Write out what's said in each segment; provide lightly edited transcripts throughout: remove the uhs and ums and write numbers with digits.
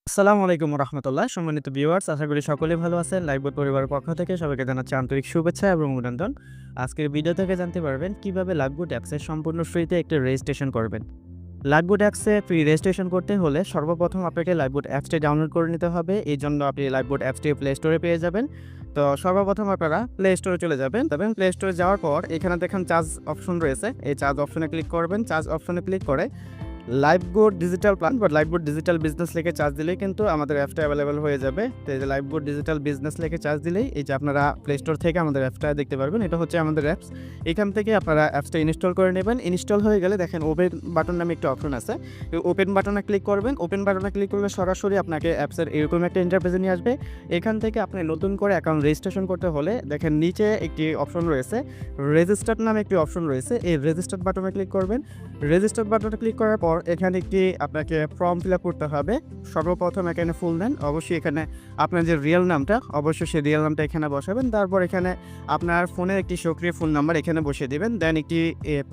আসসালামু আলাইকুম রহমতুল্লাহ। সম্মানিত ভিউয়ার্স, আশা করি সকলেই ভালো আছেন। লাইভবোট পরিবারের পক্ষ থেকে সবাইকে জানাচ্ছি আন্তরিক শুভেচ্ছা এবং অভিনন্দন। আজকের ভিডিও থেকে জানতে পারবেন কিভাবে লাইভবোট অ্যাপসে সম্পূর্ণ ফ্রিতে একটি রেজিস্ট্রেশন করবেন। লাইভবোট অ্যাপসে ফ্রি রেজিস্ট্রেশন করতে হলে সর্বপ্রথম আপনাকে লাইভবোট অ্যাপসটি ডাউনলোড করে নিতে হবে। এই জন্য আপনি লাইভবোট অ্যাপসটি প্লে স্টোরে পেয়ে যাবেন। তো সর্বপ্রথম আপনারা প্লে স্টোরে চলে যাবেন। তবে প্লে স্টোরে যাওয়ার পর এখানে দেখেন চার্জ অপশন রয়েছে। এই চার্জ অপশনে ক্লিক করবেন। চার্জ অপশনে ক্লিক করে লাইভবোট ডিজিটাল প্ল্যান বা লাইভবোট ডিজিটাল বিজনেস লিখে চার্জ দিলেই কিন্তু আমাদের অ্যাপটা অ্যাভেলেবল হয়ে যাবে। তো এই যে লাইভবোট ডিজিটাল বিজনেস লিখে চার্জ দিলেই এই যে আপনারা প্লে স্টোর থেকে আমাদের অ্যাপটা দেখতে পারবেন। এটা হচ্ছে আমাদের অ্যাপস। এখান থেকে আপনারা অ্যাপসটা ইনস্টল করে নেবেন। ইনস্টল হয়ে গেলে দেখেন ওপেন বাটন নামে একটা অপশন আছে। ওপেন বাটনে ক্লিক করবেন। ওপেন বাটনে ক্লিক করলে সরাসরি আপনাকে অ্যাপসের এরকম একটা ইন্টারফেসে নিয়ে আসবে। এখান থেকে আপনি নতুন করে অ্যাকাউন্ট রেজিস্ট্রেশন করতে হলে দেখেন নিচে একটি অপশন রয়েছে, রেজিস্টার নামে একটি অপশন রয়েছে। এই রেজিস্টার বাটনে ক্লিক করবেন। রেজিস্টার বাটনে ক্লিক করার পর এখানে একটি আপনাকে ফর্ম ফিল আপ করতে হবে। সর্বপ্রথম এখানে ফুল নেন, অবশ্যই এখানে আপনার যে রিয়েল নামটা অবশ্যই সেই রিয়েল নামটা এখানে বসাবেন। তারপর এখানে আপনার ফোনের একটি সক্রিয় ফোন নাম্বার এখানে বসিয়ে দিবেন। দেন একটি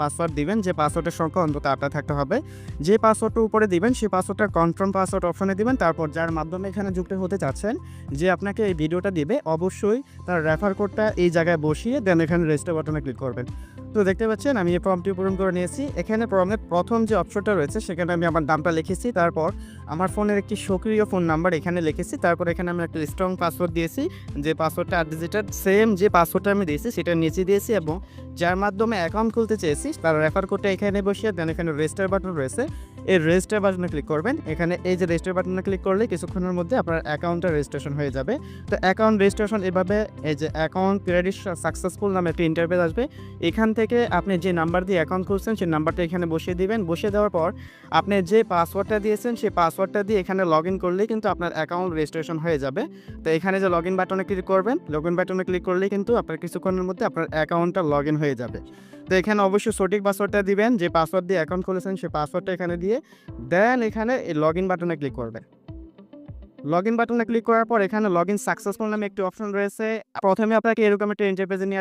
পাসওয়ার্ড দিবেন, যে পাসওয়ার্ডের সংখ্যা অন্তত 8টা থাকতে হবে। যে পাসওয়ার্ডটা উপরে দিবেন সেই পাসওয়ার্ডটা কনফার্ম পাসওয়ার্ড অপশনে দিবেন। তারপর যার মাধ্যমে এখানে যুক্ত হতে চাচ্ছেন, যে আপনাকে এই ভিডিওটা দিবে, অবশ্যই তার রেফার কোডটা এই জায়গায় বসিয়ে দেন এখানে রেজিস্টার বাটনে ক্লিক করবেন। তো দেখতে পাচ্ছেন আমি এই ফর্মটি পূরণ করে নিয়েছি। এখানে ফর্মের প্রথম যে অপশনটা রয়েছে সেখানে আমি আমার নামটা লিখেছি। তারপর আমার ফোনের একটি সক্রিয় ফোন নাম্বার এখানে লিখেছি। তারপর এখানে আমি একটা স্ট্রং পাসওয়ার্ড দিয়েছি, যে পাসওয়ার্ডটা 8 ডিজিটের সেম যে পাসওয়ার্ডটা আমি দিয়েছি সেটা নিচে দিয়েছি, এবং যার মাধ্যমে অ্যাকাউন্ট খুলতে চেয়েছি তার রেফার কোডটা এখানে বসিয়ে দেন এখানে রেজিস্টার বাটন রয়েছে, এই রেজিস্টার বাটনে ক্লিক করবেন। এখানে এই যে রেজিস্টার বাটনে ক্লিক করলে কিছুক্ষণের মধ্যে আপনার অ্যাকাউন্টটা রেজিস্ট্রেশন হয়ে যাবে। তো অ্যাকাউন্ট রেজিস্ট্রেশন এভাবে, এই যে অ্যাকাউন্ট ক্রেডিট সাকসেসফুল নামে একটা ইন্টারফেস আসবে। এখান থেকে আপনি যে নাম্বার দিয়ে অ্যাকাউন্ট খুলছেন সেই নাম্বারটা এখানে বসিয়ে দিবেন। বসিয়ে দেওয়ার পর আপনি যে পাসওয়ার্ডটা দিয়েছেন সেই পাসওয়ার্ডটা দিয়ে এখানে লগ ইন করলেই কিন্তু আপনার অ্যাকাউন্ট রেজিস্ট্রেশন হয়ে যাবে। তো এখানে যে লগ ইন বাটনে ক্লিক করবেন, লগ ইন বাটনে ক্লিক করলেই কিন্তু আপনার কিছুক্ষণের মধ্যে আপনার অ্যাকাউন্টটা লগ ইন হয়ে যাবে। তো এখানে অবশ্যই সঠিক পাসওয়ার্ডটা দিবেন, যে পাসওয়ার্ড দিয়ে অ্যাকাউন্ট খুলেছেন সেই পাসওয়ার্ডটা এখানে দিয়ে দেন এখানে এই লগ ইন বাটনে ক্লিক করবেন। লগ ইন বাটনে ক্লিক করার পর এখানে লগ ইন সাকসেসফুল নামে একটি অপশন রয়েছে। প্রথমে আপনাকে এরকম একটা ইন্টারফেসে নিয়ে আসবে।